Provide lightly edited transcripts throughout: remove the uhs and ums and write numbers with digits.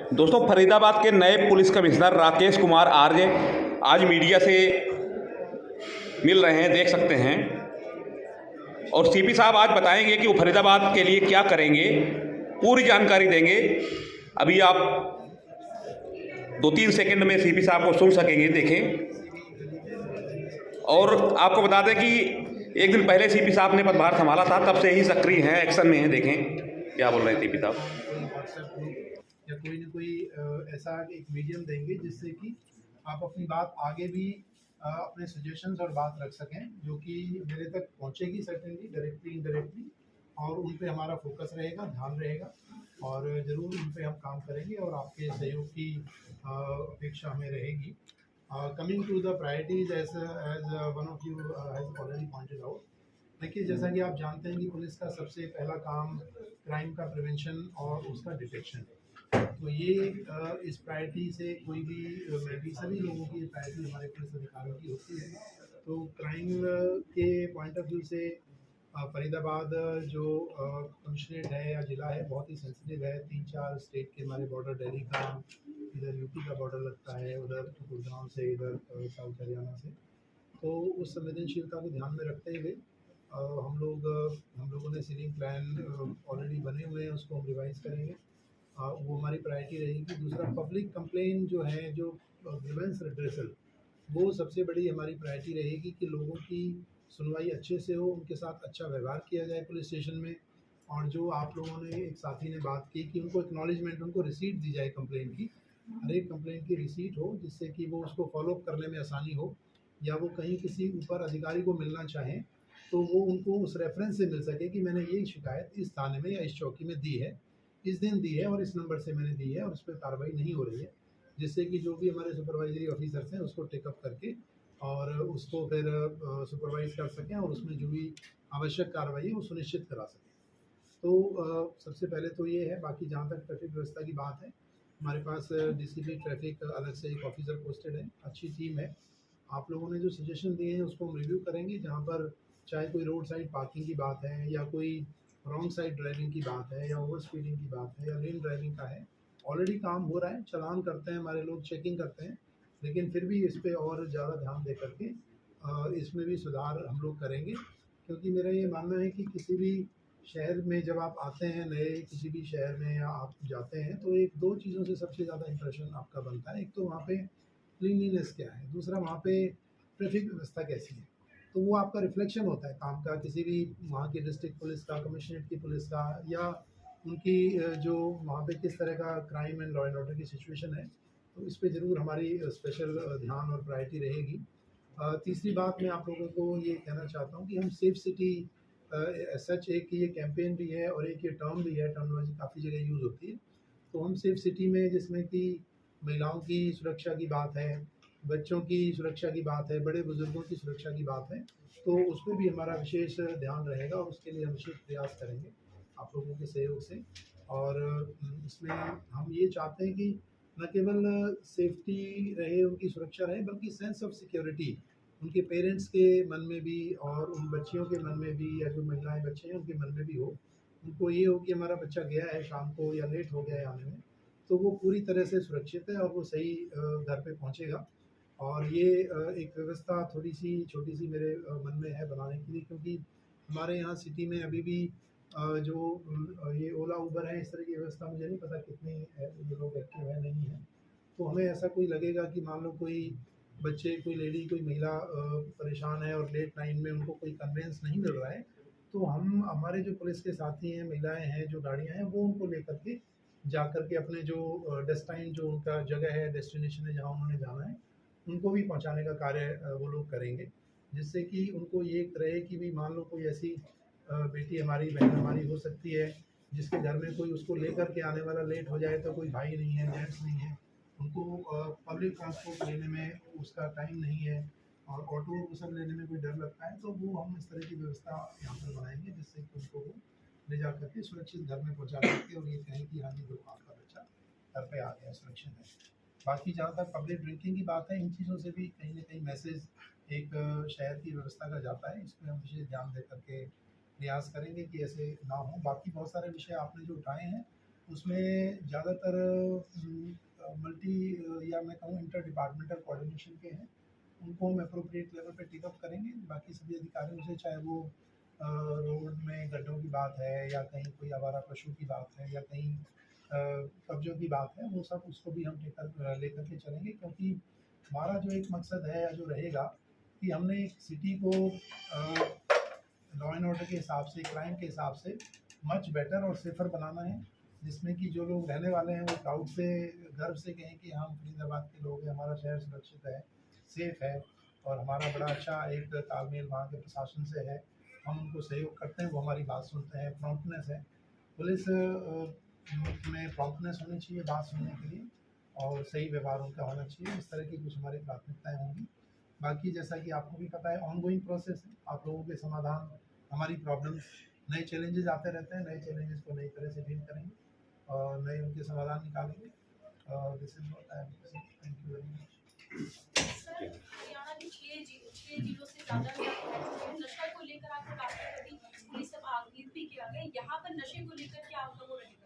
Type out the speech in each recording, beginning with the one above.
दोस्तों, फरीदाबाद के नए पुलिस कमिश्नर राकेश कुमार आर्य आज मीडिया से मिल रहे हैं, देख सकते हैं। और सीपी साहब आज बताएंगे कि वो फरीदाबाद के लिए क्या करेंगे, पूरी जानकारी देंगे। अभी आप 2-3 सेकंड में सीपी साहब को सुन सकेंगे, देखें। और आपको बता दें कि एक दिन पहले सीपी साहब ने पदभार संभाला था, तब से ही सक्रिय हैं, एक्शन में हैं। देखें क्या बोल रहे हैं सीपी साहब। कोई व्हाट्सएप ग्रुप या कोई ना कोई ऐसा एक मीडियम देंगे जिससे कि आप अपनी बात आगे भी अपने सजेशंस और बात रख सकें, जो कि मेरे तक पहुंचेगी सर्टेनली, डायरेक्टली इनडायरेक्टली, और उन पे हमारा फोकस रहेगा, ध्यान रहेगा, और ज़रूर उन पे हम काम करेंगे और आपके सहयोग की अपेक्षा हमें रहेगी। Coming to the priorities as one of you has already pointed out, देखिए जैसा कि आप जानते हैं कि पुलिस का सबसे पहला काम क्राइम का प्रिवेंशन और उसका डिटेक्शन है। तो ये इस प्रायोरिटी से कोई भी मैं भी सभी लोगों की प्रायोरिटी हमारे पुलिस अधिकारियों की होती है। तो क्राइम के पॉइंट ऑफ व्यू से फरीदाबाद जो कमिश्नरेट है या ज़िला है, बहुत ही सेंसिटिव है। 3-4 स्टेट के हमारे बॉर्डर, दिल्ली का, इधर यूपी का बॉर्डर लगता है, उधर गुड़गांव से, इधर साउथ हरियाणा से। तो उस संवेदनशीलता को ध्यान में रखते हुए हम लोगों ने सीलिंग प्लान ऑलरेडी बने हुए हैं, उसको हम रिवाइज करेंगे। वो हमारी प्रायोरिटी रहेगी। दूसरा, पब्लिक कंप्लेन जो है, जो ग्रीवेंस रिड्रेसल, वो सबसे बड़ी हमारी प्रायोरिटी रहेगी कि लोगों की सुनवाई अच्छे से हो, उनके साथ अच्छा व्यवहार किया जाए पुलिस स्टेशन में। और जो आप लोगों ने, एक साथी ने बात की कि उनको एक्नॉलेजमेंट, उनको रिसीट दी जाए कंप्लेन की, हर एक कंप्लेन की रिसीट हो, जिससे कि वो उसको फॉलो अप करने में आसानी हो, या वो कहीं किसी ऊपर अधिकारी को मिलना चाहें तो वो उनको उस रेफरेंस से मिल सके कि मैंने ये शिकायत इस थाने में या इस चौकी में दी है, इस दिन दी है और इस नंबर से मैंने दी है और उस पर कार्रवाई नहीं हो रही है। जिससे कि जो भी हमारे सुपरवाइजरी ऑफिसर्स हैं उसको टेकअप करके और उसको फिर सुपरवाइज कर सकें और उसमें जो भी आवश्यक कार्रवाई है वो सुनिश्चित करा सकें। तो सबसे पहले तो ये है। बाकी जहाँ तक ट्रैफिक व्यवस्था की बात है, हमारे पास डीसीपी ट्रैफिक अलग से एक ऑफिसर पोस्टेड है, अच्छी टीम है। आप लोगों ने जो सजेशन दिए हैं उसको हम रिव्यू करेंगे। जहाँ पर चाहे कोई रोड साइड पार्किंग की बात है, या कोई रॉन्ग साइड ड्राइविंग की बात है, या ओवर स्पीडिंग की बात है, या लेन ड्राइविंग का है, ऑलरेडी काम हो रहा है, चालान करते हैं हमारे लोग, चेकिंग करते हैं। लेकिन फिर भी इस पर और ज़्यादा ध्यान दे करके इसमें भी सुधार हम लोग करेंगे। क्योंकि मेरा ये मानना है कि किसी भी शहर में जब आप आते हैं, नए किसी भी शहर में या आप जाते हैं, तो एक दो चीज़ों से सबसे ज़्यादा इंप्रेशन आपका बनता है। एक तो वहाँ पे क्लीनलीनेस क्या है, दूसरा वहाँ पे ट्रैफिक व्यवस्था कैसी है। तो वो आपका रिफ्लेक्शन होता है काम का, किसी भी वहाँ की डिस्ट्रिक्ट पुलिस का, कमिश्नरेट की पुलिस का, या उनकी जो वहाँ पे किस तरह का crime and law and order की सिचुएशन है। तो इस पे ज़रूर हमारी स्पेशल ध्यान और प्रायोरिटी रहेगी। तीसरी बात मैं आप लोगों को ये कहना चाहता हूँ कि हम सेफ सिटी सच, एक ये कैंपेन भी है और एक ये टर्म भी है, टर्मिनोलॉजी काफ़ी जगह यूज़ होती है। तो हम सेफ सिटी में, जिसमें कि महिलाओं की सुरक्षा की बात है, बच्चों की सुरक्षा की बात है, बड़े बुजुर्गों की सुरक्षा की बात है, तो उस पर भी हमारा विशेष ध्यान रहेगा और उसके लिए हम विशेष प्रयास करेंगे आप लोगों के सहयोग से। और इसमें हम ये चाहते हैं कि न केवल सेफ्टी रहे, उनकी सुरक्षा रहे, बल्कि सेंस ऑफ सिक्योरिटी उनके पेरेंट्स के मन में भी, और उन बच्चियों के मन में भी, या जो महिलाएं बच्चे हैं उनके मन में भी हो। उनको ये हो कि हमारा बच्चा गया है शाम को या लेट हो गया है आने में, तो वो पूरी तरह से सुरक्षित है और वो सही घर पे पहुंचेगा। और ये एक व्यवस्था थोड़ी सी छोटी सी मेरे मन में है बनाने के लिए, क्योंकि हमारे यहाँ सिटी में अभी भी जो ये ओला उबर है, इस तरह की व्यवस्था मुझे नहीं पता कितनी ये लोग एक्टिव है, नहीं है। तो हमें ऐसा कोई लगेगा कि मान लो कोई बच्चे, कोई लेडी, कोई महिला परेशान है और लेट टाइम में उनको कोई कन्वेंस नहीं मिल रहा है, तो हम, हमारे जो पुलिस के साथी हैं, महिलाएं हैं, जो गाड़ियां हैं, वो उनको लेकर के जा कर के अपने जो डेस्टाइन, जो उनका जगह है, डेस्टिनेशन है जहाँ उन्होंने जाना है, उनको भी पहुँचाने का कार्य वो लोग करेंगे। जिससे कि उनको ये रहे कि भी मान लो कोई ऐसी बेटी हमारी, बहन हमारी हो सकती है जिसके घर में कोई उसको लेकर के आने वाला लेट हो जाए, तो कोई भाई नहीं है, जेंट्स नहीं है, उनको पब्लिक ट्रांसपोर्ट लेने में उसका टाइम नहीं है, और ऑटो वो सब लेने में कोई डर लगता है, तो वो हम इस तरह की व्यवस्था यहाँ पर बनाएंगे जिससे कि उनको वो ले जा करके सुरक्षित घर में पहुँचा करके और ये कहें कि हाँ जी, जो आपका बच्चा घर पे आ गया, सुरक्षित है। बाकी जहाँ तक पब्लिक ड्रिंकिंग की बात है, इन चीज़ों से भी कहीं ना कहीं मैसेज एक शहर की व्यवस्था का जाता है। इस पर हम विशेष ध्यान दे करके प्रयास करेंगे कि ऐसे ना हो। बाकी बहुत सारे विषय आपने जो उठाए हैं, उसमें ज़्यादातर मल्टी या मैं कहूँ इंटर डिपार्टमेंटल कोऑर्डिनेशन के हैं, उनको हम अप्रोप्रिएट लेवल पे टेकअप करेंगे। बाकी सभी अधिकारियों से, चाहे वो रोड में गड्ढों की बात है या कहीं कोई आवारा पशु की बात है या कहीं कब्जों की बात है, वो सब उसको भी हम लेकर के चलेंगे, क्योंकि हमारा जो एक मकसद है या जो रहेगा कि हमने एक सिटी को लॉ एंड ऑर्डर के हिसाब से, क्राइम के हिसाब से मच बेटर और सेफ़र बनाना है, जिसमें कि जो लोग रहने वाले हैं वो प्राउड से, गर्व से कहें कि हम फरीदाबाद के लोग हैं, हमारा शहर सुरक्षित है, सेफ़ है और हमारा बड़ा अच्छा एक तालमेल वहाँ के प्रशासन से है। हम उनको सहयोग करते हैं, वो हमारी बात सुनते हैं, प्रॉम्प्टनेस है। पुलिस में प्रॉम्प्टनेस होनी चाहिए बात सुनने के लिए और सही व्यवहार उनका होना चाहिए। इस तरह की कुछ हमारी प्राथमिकताएँ होंगी। बाकी जैसा कि आपको भी पता है, ऑनगोइंग प्रोसेस है। आप लोगों के समाधान, हमारी प्रॉब्लम्स, नए चैलेंजेस आते रहते हैं, नए चैलेंजेस को नई तरह से डील करेंगे और नए उनके समाधान निकालेंगे। This is what I am saying. Thank you very much. Haryana के 6 जिलों से ज़्यादा नशा को लेकर आपको राष्ट्रपति पुलिस से आह्वान भी किया गया। यहाँ पर नशे को लेकर क्या आपका वो रहेगा?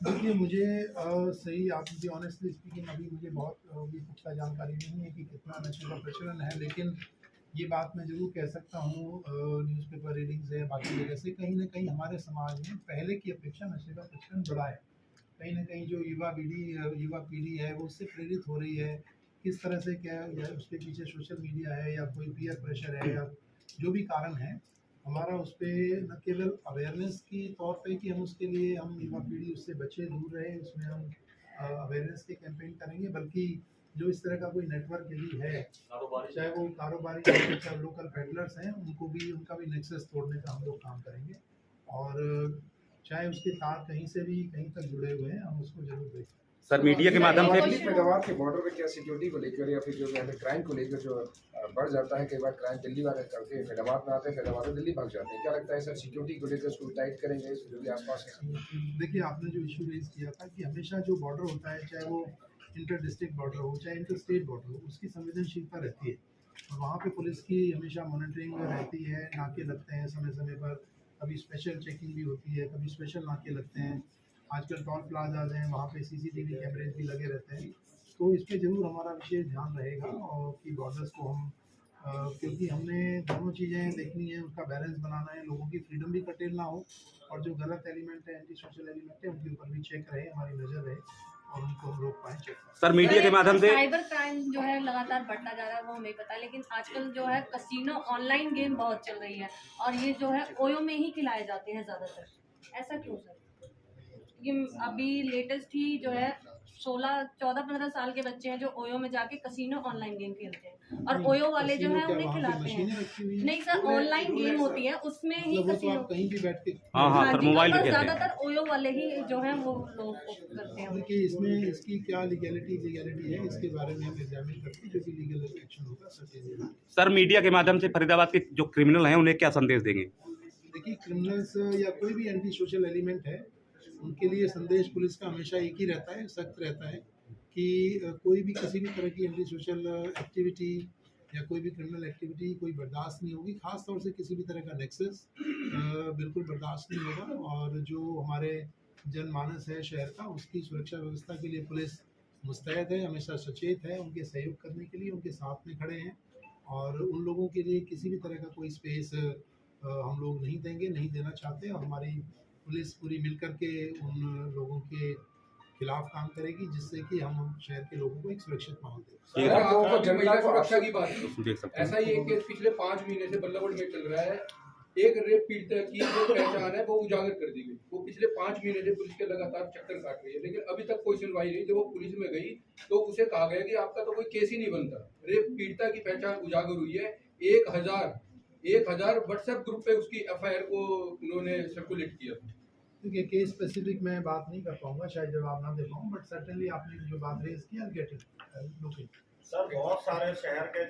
देखिए, मुझे सही, आप मुझे ऑनेस्टली स्पीकिंग अभी मुझे बहुत भी पुख्ता जानकारी नहीं है कि कितना नशे का प्रचलन है, लेकिन ये बात मैं ज़रूर कह सकता हूँ न्यूज़पेपर रीडिंग से, बाकी जगह से, कहीं ना कहीं हमारे समाज में पहले की अपेक्षा नशे का प्रचलन बढ़ा है। कहीं ना कहीं जो युवा पीढ़ी है वो उससे प्रेरित हो रही है। किस तरह से, क्या या उसके पीछे सोशल मीडिया है या कोई पीयर प्रेशर है या जो भी कारण है, हमारा उस पर न केवल अवेयरनेस की तौर पे कि हम उसके लिए, हम युवा पीढ़ी उससे बचे, दूर रहे, उसमें हम अवेयरनेस के कैंपेन करेंगे, बल्कि जो इस तरह का कोई नेटवर्क यदि है, चाहे वो कारोबारी हैं, चाहे लोकल पेडलर्स हैं, उनको भी, उनका भी नेक्सस तोड़ने का हम लोग काम करेंगे और चाहे उसके तार कहीं से भी कहीं तक जुड़े हुए हैं, हम उसको जरूर देखें। सर मीडिया के माध्यम से फरीदाबाद के बॉर्डर पे क्या सिक्योरिटी को लेकर या फिर जो है क्राइम को लेकर जो बढ़ जाता है, कई बार क्राइम दिल्ली वाले करते हैं, फरीदाबाद में आते हैं, फरीदाबाद में दिल्ली भाग जाते हैं, क्या लगता है सर सिक्योरिटी को लेकर उसको टाइट करेंगे जो भी आसपास है? देखिए, आपने जो इशू रेज किया था कि हमेशा जो बॉर्डर होता है, चाहे वो इंटर डिस्ट्रिक्ट बॉर्डर हो चाहे इंटर स्टेट बॉर्डर हो, उसकी संवेदनशीलता रहती है और वहाँ पे पुलिस की हमेशा मॉनिटरिंग रहती है, नाके लगते हैं समय समय पर, कभी स्पेशल चेकिंग भी होती है, कभी स्पेशल नाके लगते हैं। आजकल टोल प्लाजाज हैं, वहाँ पे सीसीटीवी कैमरेज भी लगे रहते हैं, तो इस पर ज़रूर हमारा विशेष ध्यान रहेगा और कि बॉर्डर्स को हम क्योंकि हमने दोनों चीज़ें देखनी है, उसका बैलेंस बनाना है, लोगों की फ्रीडम भी कटेल ना हो और जो गलत एलिमेंट है, एंटी सोशल एलिमेंट है, उनके ऊपर भी चेक रहे, हमारी नज़र रहे और उनको हम रोक पाएँ, चेक करें। सर मीडिया के माध्यम से साइबर क्राइम जो है लगातार बढ़ता जा रहा है, वो हमें पता है, लेकिन आजकल जो है कसिनो ऑनलाइन गेम बहुत चल रही है और ये जो है ओयो में ही खिलाए जाते हैं ज़्यादातर। ऐसा क्यों सर? ये अभी लेटेस्ट ही जो है 14-15 साल के बच्चे हैं जो ओयो में जाके कसिनो ऑनलाइन गेम खेलते हैं और ओयो वाले जो है उन्हें खिलाते हैं। नहीं सर, ऑनलाइन गेम होती है, उसमें ही कसिनो, कहीं भी बैठ के, हाँ सर, मोबाइल पे खेलते हैं। ज्यादातर ओयो वाले ही जो है वो लोग करते हैं। देखिए, इसमें इसकी क्या लीगैलिटी है, इसके बारे में हम एग्जामिन करके जो भी लीगल एक्शन होगा सर। सर मीडिया के माध्यम से फरीदाबाद के जो क्रिमिनल हैं उन्हें क्या संदेश देंगे? देखिए, क्रिमिनल्स या कोई भी एंटी सोशल एलिमेंट है, उनके लिए संदेश पुलिस का हमेशा एक ही रहता है, सख्त रहता है कि कोई भी किसी भी तरह की एंटी सोशल एक्टिविटी या कोई भी क्रिमिनल एक्टिविटी कोई बर्दाश्त नहीं होगी, खास तौर से किसी भी तरह का नेक्सस बिल्कुल बर्दाश्त नहीं होगा और जो हमारे जनमानस है शहर का, उसकी सुरक्षा व्यवस्था के लिए पुलिस मुस्तैद है, हमेशा सचेत है, उनके सहयोग करने के लिए उनके साथ में खड़े हैं और उन लोगों के लिए किसी भी तरह का कोई स्पेस हम लोग नहीं देंगे, नहीं देना चाहते और हमारी पुलिस पूरी मिलकर के उन लोगों के खिलाफ काम करेगी, जिससे कि हम शहर के लोगों को एक सुरक्षित माहौल दें। महिला सुरक्षा की बात देख सकते हैं। ऐसा ही एक केस पिछले 5 महीने से बल्लभगढ़ में चल रहा है। एक रेप पीड़िता की जो पहचान है वो उजागर कर दी गई। वो पिछले 5 महीने से पुलिस के लगातार चक्कर काट रही है, लेकिन अभी तक कोई सुनवाई नहीं। जब वो पुलिस में गई तो उसे कहा गया कि आपका तो कोई केस ही नहीं बनता। रेप पीड़िता की पहचान उजागर हुई है। 1000 व्हाट्सएप ग्रुप पे उसकी एफआईआर को उन्होंने सर्कुलेट किया। देखिए, केस स्पेसिफिक मैं बात नहीं कर पाऊंगा, शायद जवाब ना दे पाऊँ, बट सर्टेनली आपने जो बात रेज किया, get it, look it. Sir बहुत सारे शहर के